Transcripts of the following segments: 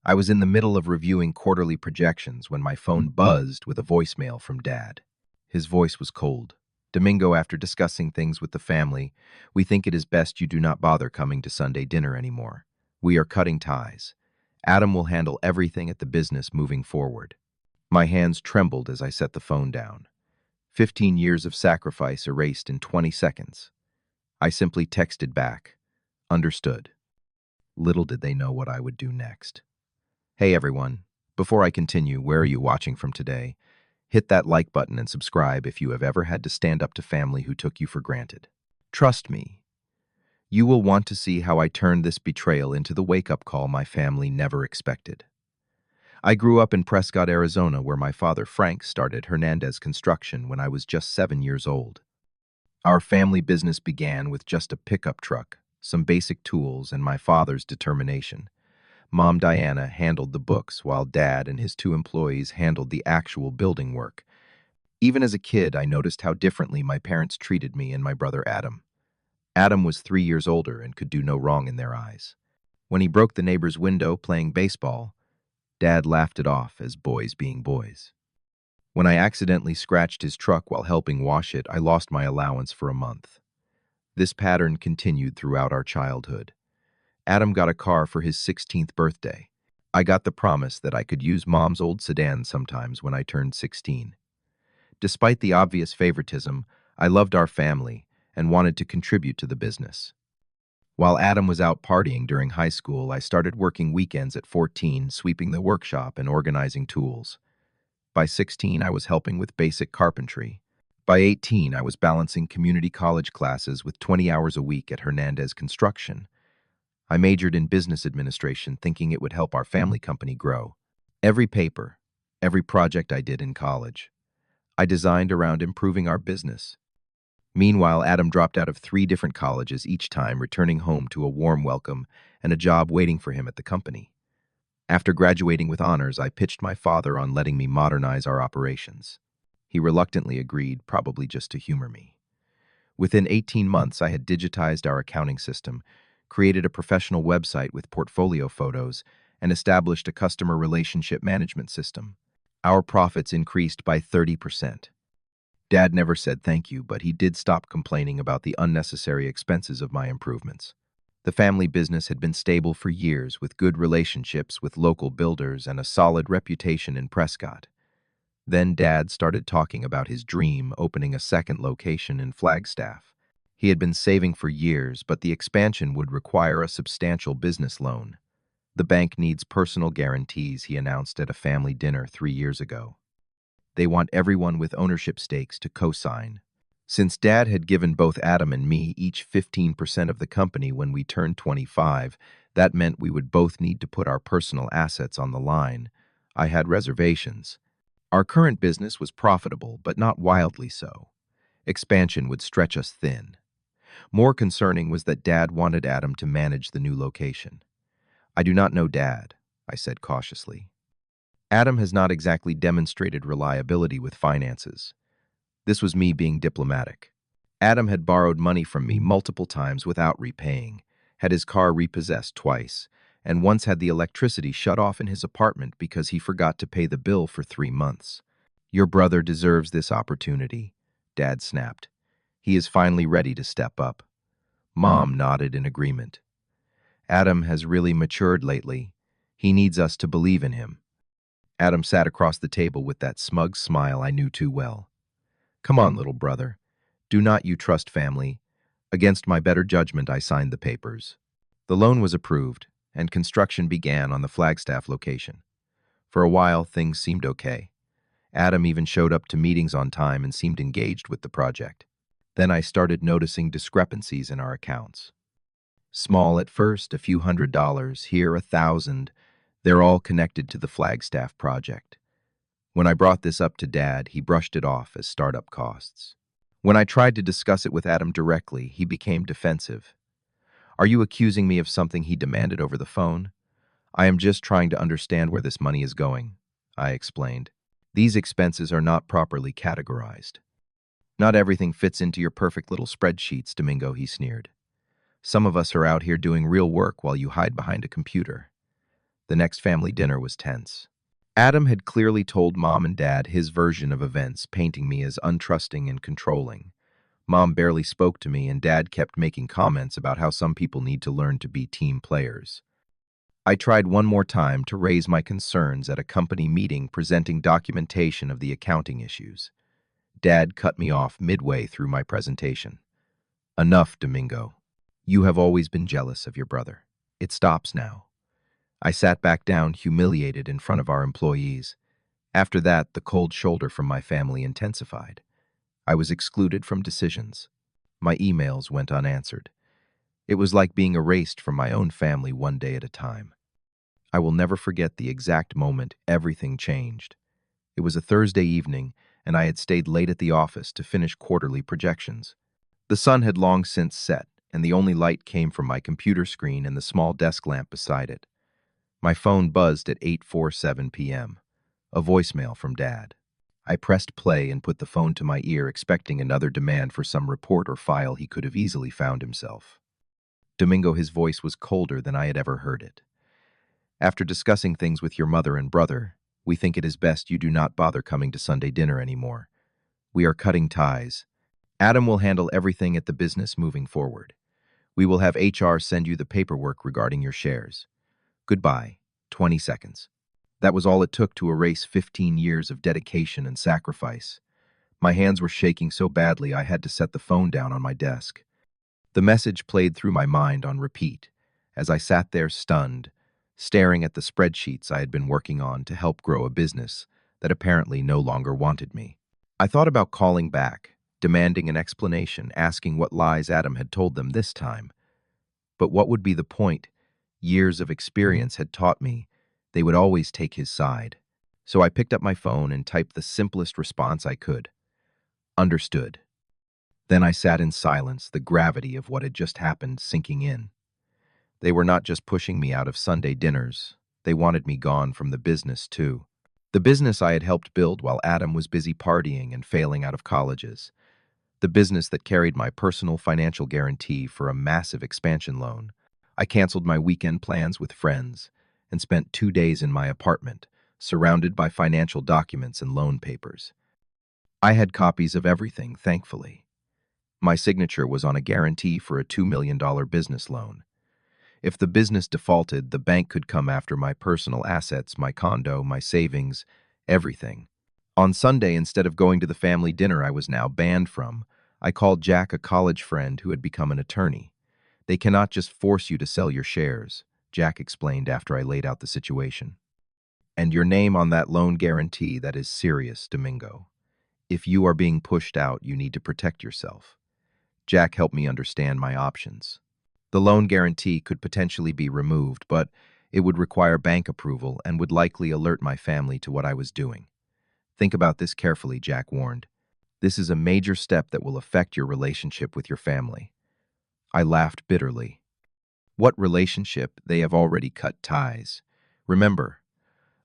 I was in the middle of reviewing quarterly projections when my phone buzzed with a voicemail from Dad. His voice was cold. Domingo, after discussing things with the family, we think it is best you do not bother coming to Sunday dinner anymore. We are cutting ties. Adam will handle everything at the business moving forward. My hands trembled as I set the phone down. 15 years of sacrifice erased in 20 seconds. I simply texted back, "Understood." Little did they know what I would do next. Hey everyone, before I continue, where are you watching from today? Hit that like button and subscribe if you have ever had to stand up to family who took you for granted. Trust me, you will want to see how I turned this betrayal into the wake-up call my family never expected. I grew up in Prescott, Arizona, where my father Frank started Hernandez Construction when I was just 7 years old. Our family business began with just a pickup truck, some basic tools, and my father's determination. Mom Diana handled the books while Dad and his two employees handled the actual building work. Even as a kid, I noticed how differently my parents treated me and my brother Adam. Adam was 3 years older and could do no wrong in their eyes. When he broke the neighbor's window playing baseball, Dad laughed it off as boys being boys. When I accidentally scratched his truck while helping wash it, I lost my allowance for a month. This pattern continued throughout our childhood. Adam got a car for his 16th birthday. I got the promise that I could use Mom's old sedan sometimes when I turned 16. Despite the obvious favoritism, I loved our family and wanted to contribute to the business. While Adam was out partying during high school, I started working weekends at 14, sweeping the workshop and organizing tools. By 16, I was helping with basic carpentry. By 18, I was balancing community college classes with 20 hours a week at Hernandez Construction. I majored in business administration, thinking it would help our family company grow. Every paper, every project I did in college, I designed around improving our business. Meanwhile, Adam dropped out of 3 different colleges each time, returning home to a warm welcome and a job waiting for him at the company. After graduating with honors, I pitched my father on letting me modernize our operations. He reluctantly agreed, probably just to humor me. Within 18 months, I had digitized our accounting system, created a professional website with portfolio photos, and established a customer relationship management system. Our profits increased by 30%. Dad never said thank you, but he did stop complaining about the unnecessary expenses of my improvements. The family business had been stable for years, with good relationships with local builders and a solid reputation in Prescott. Then Dad started talking about his dream, opening a second location in Flagstaff. He had been saving for years, but the expansion would require a substantial business loan. The bank needs personal guarantees, he announced at a family dinner 3 years ago. They want everyone with ownership stakes to co-sign. Since Dad had given both Adam and me each 15% of the company when we turned 25, that meant we would both need to put our personal assets on the line. I had reservations. Our current business was profitable, but not wildly so. Expansion would stretch us thin. More concerning was that Dad wanted Adam to manage the new location. I do not know Dad, I said cautiously. Adam has not exactly demonstrated reliability with finances. This was me being diplomatic. Adam had borrowed money from me multiple times without repaying, had his car repossessed twice, and once had the electricity shut off in his apartment because he forgot to pay the bill for 3 months. Your brother deserves this opportunity, Dad snapped. He is finally ready to step up. Mom nodded in agreement. Adam has really matured lately. He needs us to believe in him. Adam sat across the table with that smug smile I knew too well. Come on, little brother. Do not you trust family? Against my better judgment, I signed the papers. The loan was approved, and construction began on the Flagstaff location. For a while, things seemed okay. Adam even showed up to meetings on time and seemed engaged with the project. Then I started noticing discrepancies in our accounts. Small at first, a few $100s, here 1,000. They're all connected to the Flagstaff project. When I brought this up to Dad, he brushed it off as startup costs. When I tried to discuss it with Adam directly, he became defensive. Are you accusing me of something, he demanded over the phone? I am just trying to understand where this money is going, I explained. These expenses are not properly categorized. Not everything fits into your perfect little spreadsheets, Domingo, he sneered. Some of us are out here doing real work while you hide behind a computer. The next family dinner was tense. Adam had clearly told Mom and Dad his version of events, painting me as untrusting and controlling. Mom barely spoke to me, and Dad kept making comments about how some people need to learn to be team players. I tried one more time to raise my concerns at a company meeting presenting documentation of the accounting issues. Dad cut me off midway through my presentation. Enough, Domingo. You have always been jealous of your brother. It stops now. I sat back down, humiliated in front of our employees. After that, the cold shoulder from my family intensified. I was excluded from decisions. My emails went unanswered. It was like being erased from my own family one day at a time. I will never forget the exact moment everything changed. It was a Thursday evening, and I had stayed late at the office to finish quarterly projections. The sun had long since set, and the only light came from my computer screen and the small desk lamp beside it. My phone buzzed at 8:47 p.m. A voicemail from Dad. I pressed play and put the phone to my ear, expecting another demand for some report or file he could have easily found himself. Domingo, his voice was colder than I had ever heard it. After discussing things with your mother and brother, we think it is best you do not bother coming to Sunday dinner anymore. We are cutting ties. Adam will handle everything at the business moving forward. We will have HR send you the paperwork regarding your shares. Goodbye. 20 seconds. That was all it took to erase 15 years of dedication and sacrifice. My hands were shaking so badly I had to set the phone down on my desk. The message played through my mind on repeat as I sat there stunned, staring at the spreadsheets I had been working on to help grow a business that apparently no longer wanted me. I thought about calling back, demanding an explanation, asking what lies Adam had told them this time. But what would be the point? Years of experience had taught me they would always take his side. So I picked up my phone and typed the simplest response I could. Understood. Then I sat in silence, the gravity of what had just happened sinking in. They were not just pushing me out of Sunday dinners. They wanted me gone from the business, too. The business I had helped build while Adam was busy partying and failing out of colleges. The business that carried my personal financial guarantee for a massive expansion loan. I canceled my weekend plans with friends and spent 2 days in my apartment, surrounded by financial documents and loan papers. I had copies of everything, thankfully. My signature was on a guarantee for a $2 million business loan. If the business defaulted, the bank could come after my personal assets, my condo, my savings, everything. On Sunday, instead of going to the family dinner I was now banned from, I called Jack, a college friend who had become an attorney. They cannot just force you to sell your shares, Jack explained after I laid out the situation. And your name on that loan guarantee, that is serious, Domingo. If you are being pushed out, you need to protect yourself. Jack helped me understand my options. The loan guarantee could potentially be removed, but it would require bank approval and would likely alert my family to what I was doing. Think about this carefully, Jack warned. This is a major step that will affect your relationship with your family. I laughed bitterly. What relationship? They have already cut ties. Remember,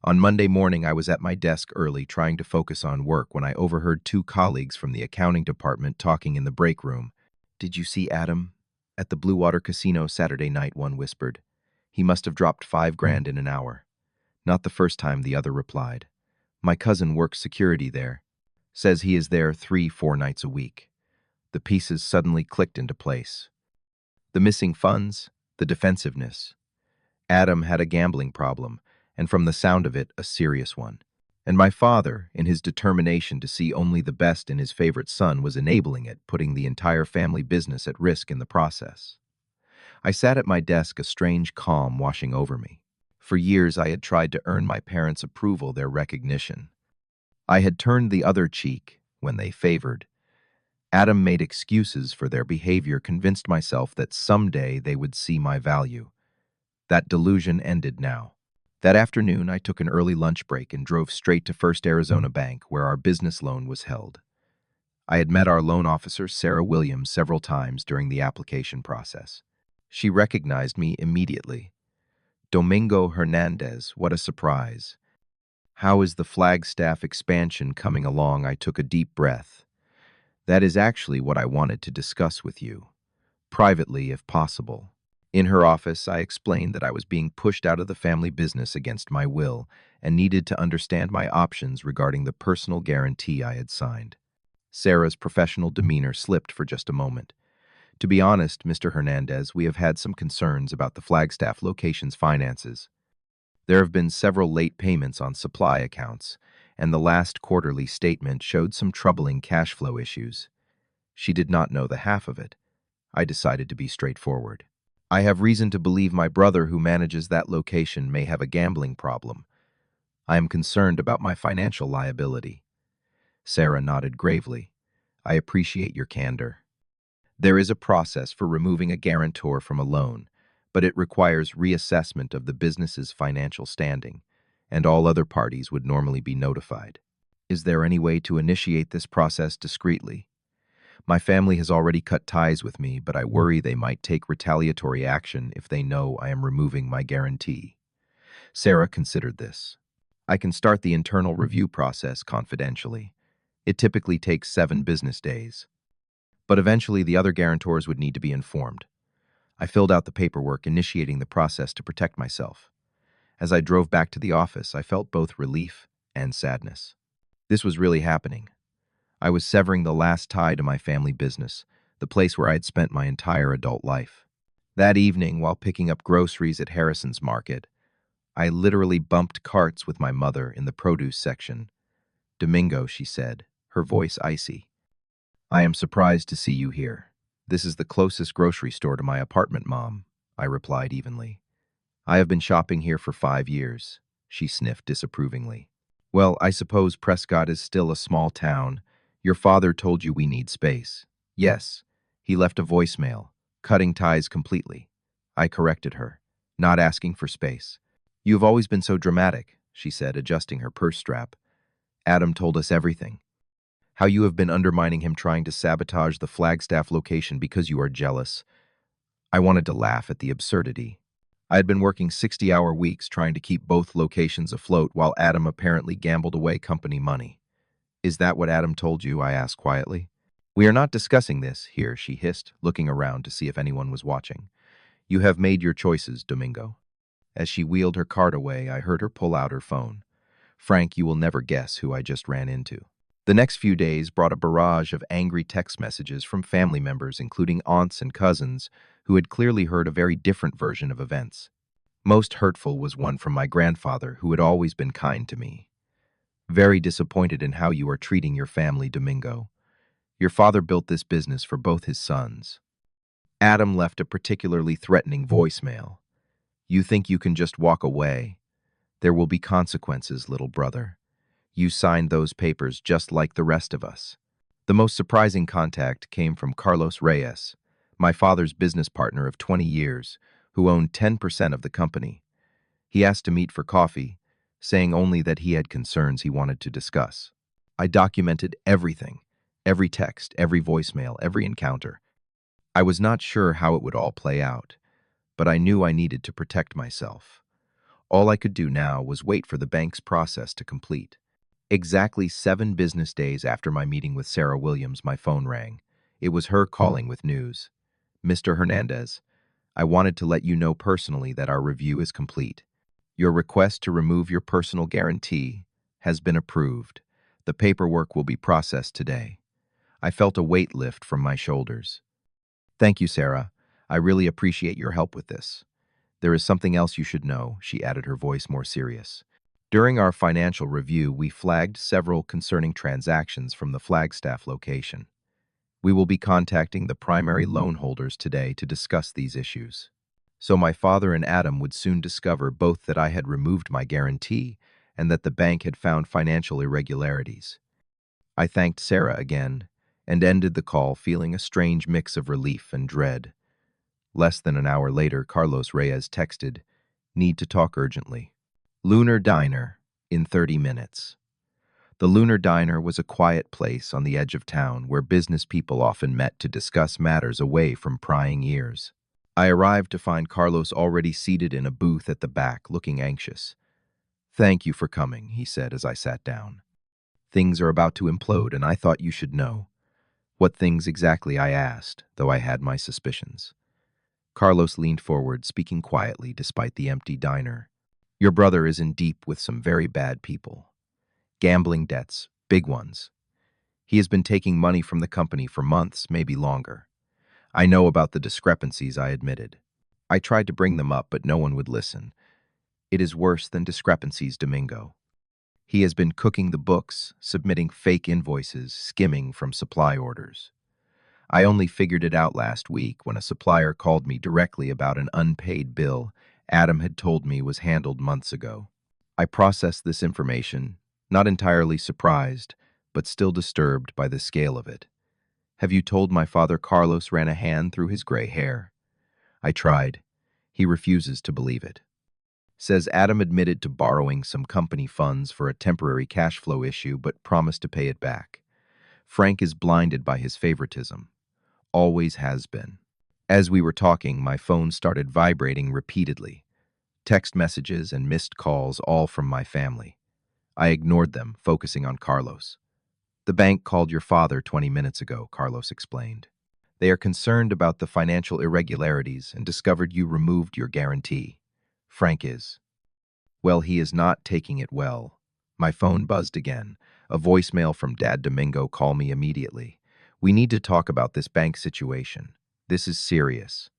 on Monday morning I was at my desk early trying to focus on work when I overheard two colleagues from the accounting department talking in the break room. Did you see Adam at the Blue Water Casino Saturday night? One whispered. He must have dropped $5,000 in an hour. Not the first time, the other replied. My cousin works security there. Says he is there 3-4 nights a week. The pieces suddenly clicked into place. The missing funds, the defensiveness. Adam had a gambling problem, and from the sound of it, a serious one. And my father, in his determination to see only the best in his favorite son, was enabling it, putting the entire family business at risk in the process. I sat at my desk, a strange calm washing over me. For years I had tried to earn my parents' approval, their recognition. I had turned the other cheek when they favored. Adam made excuses for their behavior, convinced myself that someday they would see my value. That delusion ended now. That afternoon, I took an early lunch break and drove straight to First Arizona Bank, where our business loan was held. I had met our loan officer, Sarah Williams, several times during the application process. She recognized me immediately. Domingo Hernandez, what a surprise. How is the Flagstaff expansion coming along? I took a deep breath. That is actually what I wanted to discuss with you. Privately, if possible. In her office, I explained that I was being pushed out of the family business against my will and needed to understand my options regarding the personal guarantee I had signed. Sarah's professional demeanor slipped for just a moment. To be honest, Mr. Hernandez, we have had some concerns about the Flagstaff location's finances. There have been several late payments on supply accounts, and the last quarterly statement showed some troubling cash flow issues. She did not know the half of it. I decided to be straightforward. I have reason to believe my brother who manages that location may have a gambling problem. I am concerned about my financial liability. Sarah nodded gravely. I appreciate your candor. There is a process for removing a guarantor from a loan, but it requires reassessment of the business's financial standing, and all other parties would normally be notified. Is there any way to initiate this process discreetly? My family has already cut ties with me, but I worry they might take retaliatory action if they know I am removing my guarantee. Sarah considered this. I can start the internal review process confidentially. It typically takes 7 business days. But eventually the other guarantors would need to be informed. I filled out the paperwork, initiating the process to protect myself. As I drove back to the office, I felt both relief and sadness. This was really happening. I was severing the last tie to my family business, the place where I had spent my entire adult life. That evening, while picking up groceries at Harrison's Market, I literally bumped carts with my mother in the produce section. "Domingo," she said, her voice icy. "I am surprised to see you here. This is the closest grocery store to my apartment, Mom," I replied evenly. "I have been shopping here for 5 years," she sniffed disapprovingly. "Well, I suppose Prescott is still a small town. Your father told you we need space." "Yes, he left a voicemail, cutting ties completely." I corrected her, not asking for space. "You have always been so dramatic," she said, adjusting her purse strap. "Adam told us everything. How you have been undermining him, trying to sabotage the Flagstaff location because you are jealous." I wanted to laugh at the absurdity. I had been working 60-hour weeks trying to keep both locations afloat while Adam apparently gambled away company money. "Is that what Adam told you?" I asked quietly. "We are not discussing this here," she hissed, looking around to see if anyone was watching. "You have made your choices, Domingo." As she wheeled her cart away, I heard her pull out her phone. "Frank, you will never guess who I just ran into." The next few days brought a barrage of angry text messages from family members, including aunts and cousins, who had clearly heard a very different version of events. Most hurtful was one from my grandfather, who had always been kind to me. "Very disappointed in how you are treating your family, Domingo. Your father built this business for both his sons." Adam left a particularly threatening voicemail. "You think you can just walk away? There will be consequences, little brother. You signed those papers just like the rest of us." The most surprising contact came from Carlos Reyes, my father's business partner of 20 years, who owned 10% of the company. He asked to meet for coffee, saying only that he had concerns he wanted to discuss. I documented everything, every text, every voicemail, every encounter. I was not sure how it would all play out, but I knew I needed to protect myself. All I could do now was wait for the bank's process to complete. Exactly 7 business days after my meeting with Sarah Williams, my phone rang. It was her calling with news. "Mr. Hernandez, I wanted to let you know personally that our review is complete. Your request to remove your personal guarantee has been approved. The paperwork will be processed today." I felt a weight lift from my shoulders. "Thank you, Sarah. I really appreciate your help with this. There is something else you should know," she added, her voice more serious. "During our financial review, we flagged several concerning transactions from the Flagstaff location. We will be contacting the primary loan holders today to discuss these issues." So my father and Adam would soon discover both that I had removed my guarantee and that the bank had found financial irregularities. I thanked Sarah again and ended the call feeling a strange mix of relief and dread. Less than an hour later, Carlos Reyes texted, "Need to talk urgently. Lunar Diner, in 30 minutes." The Lunar Diner was a quiet place on the edge of town where business people often met to discuss matters away from prying ears. I arrived to find Carlos already seated in a booth at the back, looking anxious. "Thank you for coming," he said as I sat down. "Things are about to implode, and I thought you should know." "What things exactly?" I asked, though I had my suspicions. Carlos leaned forward, speaking quietly despite the empty diner. Your brother is in deep with some very bad people. Gambling debts, big ones. He has been taking money from the company for months, maybe longer. I know about the discrepancies, I admitted. I tried to bring them up, but no one would listen. It is worse than discrepancies, Domingo. He has been cooking the books, submitting fake invoices, skimming from supply orders. I only figured it out last week when a supplier called me directly about an unpaid bill Adam had told me was handled months ago. I processed this information, not entirely surprised, but still disturbed by the scale of it. Have you told my father Carlos ran a hand through his gray hair? I tried. He refuses to believe it. Says Adam admitted to borrowing some company funds for a temporary cash flow issue but promised to pay it back. Frank is blinded by his favoritism. Always has been. As we were talking, my phone started vibrating repeatedly. Text messages and missed calls, all from my family. I ignored them, focusing on Carlos. The bank called your father 20 minutes ago, Carlos explained. They are concerned about the financial irregularities and discovered you removed your guarantee. Frank is. Well, he is not taking it well. My phone buzzed again. A voicemail from Dad Domingo called me immediately. We need to talk about this bank situation. This is serious.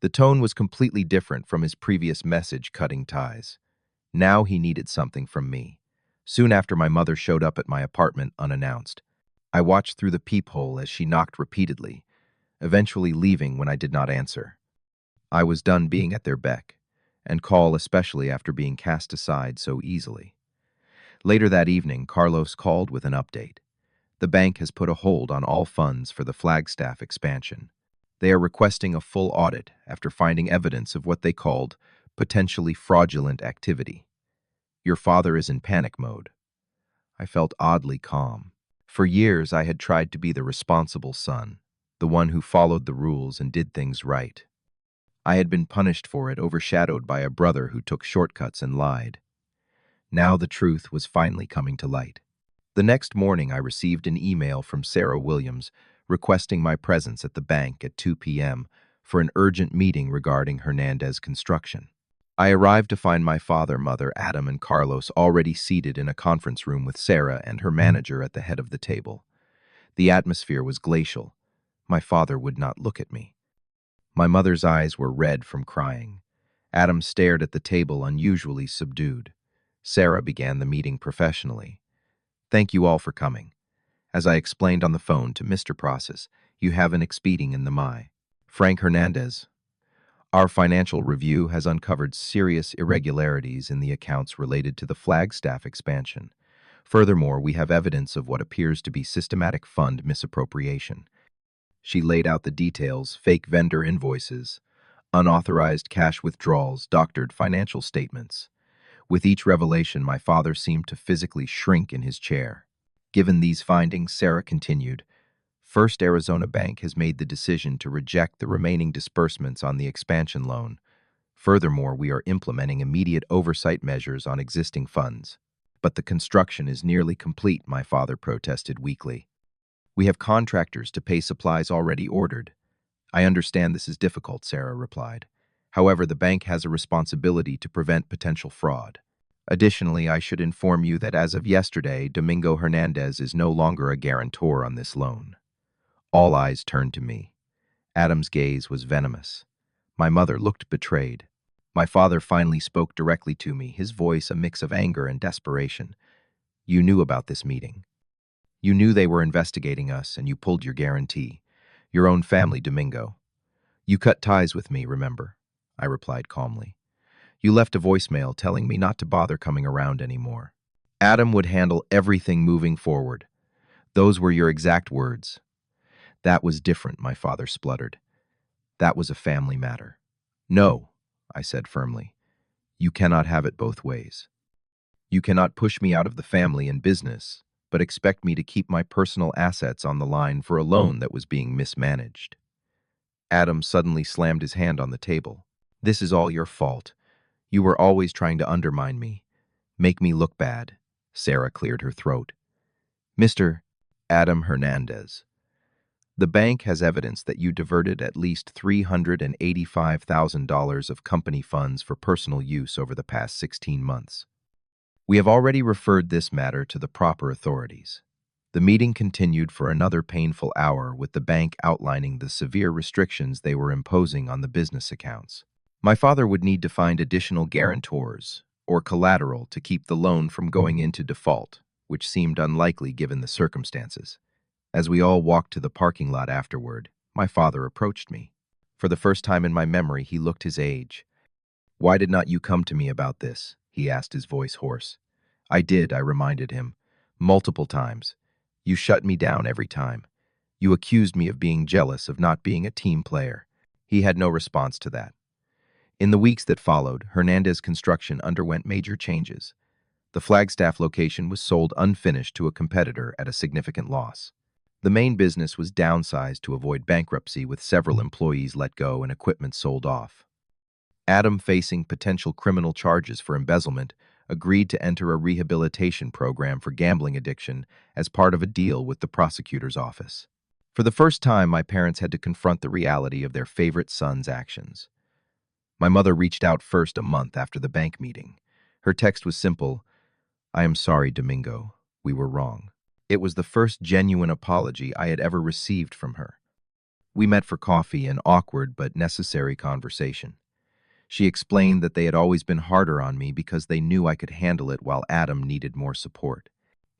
The tone was completely different from his previous message cutting ties. Now he needed something from me. Soon after, my mother showed up at my apartment unannounced. I watched through the peephole as she knocked repeatedly, eventually leaving when I did not answer. I was done being at their beck, and call especially after being cast aside so easily. Later that evening, Carlos called with an update. The bank has put a hold on all funds for the Flagstaff expansion. They are requesting a full audit after finding evidence of what they called potentially fraudulent activity. Your father is in panic mode. I felt oddly calm. For years, I had tried to be the responsible son, the one who followed the rules and did things right. I had been punished for it, overshadowed by a brother who took shortcuts and lied. Now the truth was finally coming to light. The next morning, I received an email from Sarah Williams requesting my presence at the bank at 2 p.m. for an urgent meeting regarding Hernandez construction. I arrived to find my father, mother, Adam, and Carlos already seated in a conference room with Sarah and her manager at the head of the table. The atmosphere was glacial. My father would not look at me. My mother's eyes were red from crying. Adam stared at the table, unusually subdued. Sarah began the meeting professionally. Thank you all for coming. As I explained on the phone to Mr. Process, you have an expeding in the MI. Frank Hernandez. Our financial review has uncovered serious irregularities in the accounts related to the Flagstaff expansion. Furthermore, we have evidence of what appears to be systematic fund misappropriation. She laid out the details: fake vendor invoices, unauthorized cash withdrawals, doctored financial statements. With each revelation, my father seemed to physically shrink in his chair. Given these findings, Sarah continued, First Arizona Bank has made the decision to reject the remaining disbursements on the expansion loan. Furthermore, we are implementing immediate oversight measures on existing funds. But the construction is nearly complete, my father protested weakly. We have contractors to pay supplies already ordered. I understand this is difficult, Sarah replied. However, the bank has a responsibility to prevent potential fraud. Additionally, I should inform you that as of yesterday, Domingo Hernandez is no longer a guarantor on this loan. All eyes turned to me. Adam's gaze was venomous. My mother looked betrayed. My father finally spoke directly to me, his voice a mix of anger and desperation. You knew about this meeting. You knew they were investigating us, and you pulled your guarantee. Your own family, Domingo. You cut ties with me, remember? I replied calmly. You left a voicemail telling me not to bother coming around anymore. Adam would handle everything moving forward. Those were your exact words. That was different, my father spluttered. That was a family matter. No, I said firmly. You cannot have it both ways. You cannot push me out of the family and business, but expect me to keep my personal assets on the line for a loan that was being mismanaged. Adam suddenly slammed his hand on the table. This is all your fault. You were always trying to undermine me, make me look bad. Sarah cleared her throat. Mr. Adam Hernandez. The bank has evidence that you diverted at least $385,000 of company funds for personal use over the past 16 months. We have already referred this matter to the proper authorities. The meeting continued for another painful hour, with the bank outlining the severe restrictions they were imposing on the business accounts. My father would need to find additional guarantors or collateral to keep the loan from going into default, which seemed unlikely given the circumstances. As we all walked to the parking lot afterward, my father approached me. For the first time in my memory, he looked his age. "Why did not you come to me about this?" he asked, his voice hoarse. "I did," I reminded him. "Multiple times. You shut me down every time. You accused me of being jealous, of not being a team player." He had no response to that. In the weeks that followed, Hernandez Construction underwent major changes. The Flagstaff location was sold unfinished to a competitor at a significant loss. The main business was downsized to avoid bankruptcy, with several employees let go and equipment sold off. Adam, facing potential criminal charges for embezzlement, agreed to enter a rehabilitation program for gambling addiction as part of a deal with the prosecutor's office. For the first time, my parents had to confront the reality of their favorite son's actions. My mother reached out first a month after the bank meeting. Her text was simple: "I am sorry, Domingo. We were wrong." It was the first genuine apology I had ever received from her. We met for coffee, an awkward but necessary conversation. She explained that they had always been harder on me because they knew I could handle it while Adam needed more support.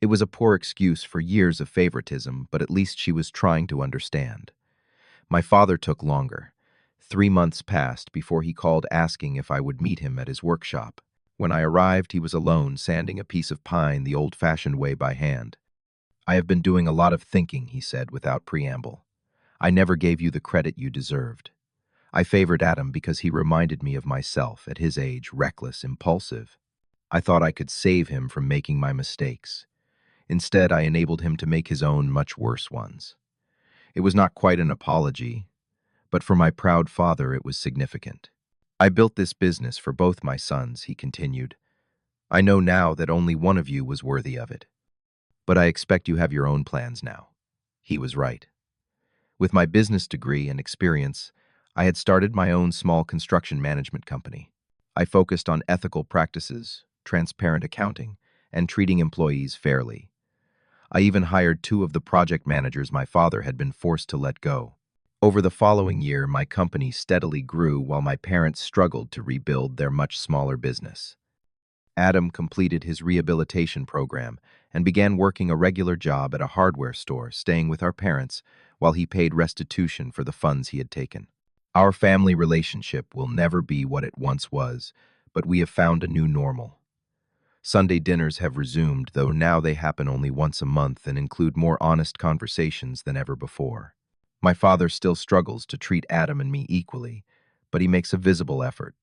It was a poor excuse for years of favoritism, but at least she was trying to understand. My father took longer. 3 months passed before he called, asking if I would meet him at his workshop. When I arrived, he was alone, sanding a piece of pine the old-fashioned way by hand. "I have been doing a lot of thinking," he said without preamble. "I never gave you the credit you deserved. I favored Adam because he reminded me of myself at his age, reckless, impulsive. I thought I could save him from making my mistakes. Instead, I enabled him to make his own, much worse ones. It was not quite an apology, but for my proud father it was significant. I built this business for both my sons," he continued. "I know now that only one of you was worthy of it. But I expect you have your own plans now." He was right. With my business degree and experience, I had started my own small construction management company. I focused on ethical practices, transparent accounting, and treating employees fairly. I even hired 2 of the project managers my father had been forced to let go. Over the following year, my company steadily grew while my parents struggled to rebuild their much smaller business. Adam completed his rehabilitation program and began working a regular job at a hardware store, staying with our parents while he paid restitution for the funds he had taken. Our family relationship will never be what it once was, but we have found a new normal. Sunday dinners have resumed, though now they happen only once a month and include more honest conversations than ever before. My father still struggles to treat Adam and me equally, but he makes a visible effort.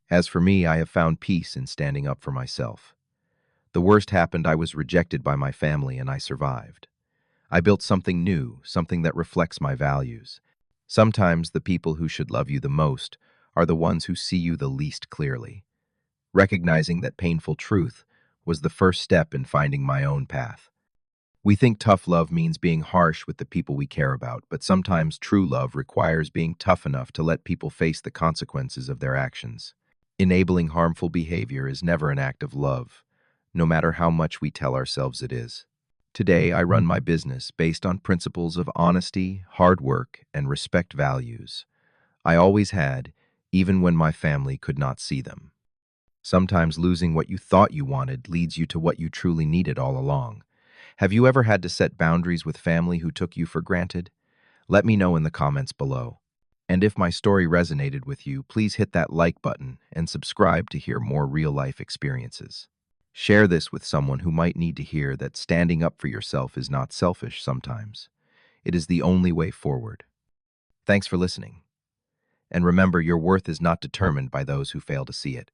As for me, I have found peace in standing up for myself. The worst happened: I was rejected by my family, and I survived. I built something new, something that reflects my values. Sometimes the people who should love you the most are the ones who see you the least clearly. Recognizing that painful truth was the first step in finding my own path. We think tough love means being harsh with the people we care about, but sometimes true love requires being tough enough to let people face the consequences of their actions. Enabling harmful behavior is never an act of love, no matter how much we tell ourselves it is. Today, I run my business based on principles of honesty, hard work, and respect values. I always had, even when my family could not see them. Sometimes losing what you thought you wanted leads you to what you truly needed all along. Have you ever had to set boundaries with family who took you for granted? Let me know in the comments below. And if my story resonated with you, please hit that like button and subscribe to hear more real-life experiences. Share this with someone who might need to hear that standing up for yourself is not selfish sometimes. It is the only way forward. Thanks for listening. And remember, your worth is not determined by those who fail to see it.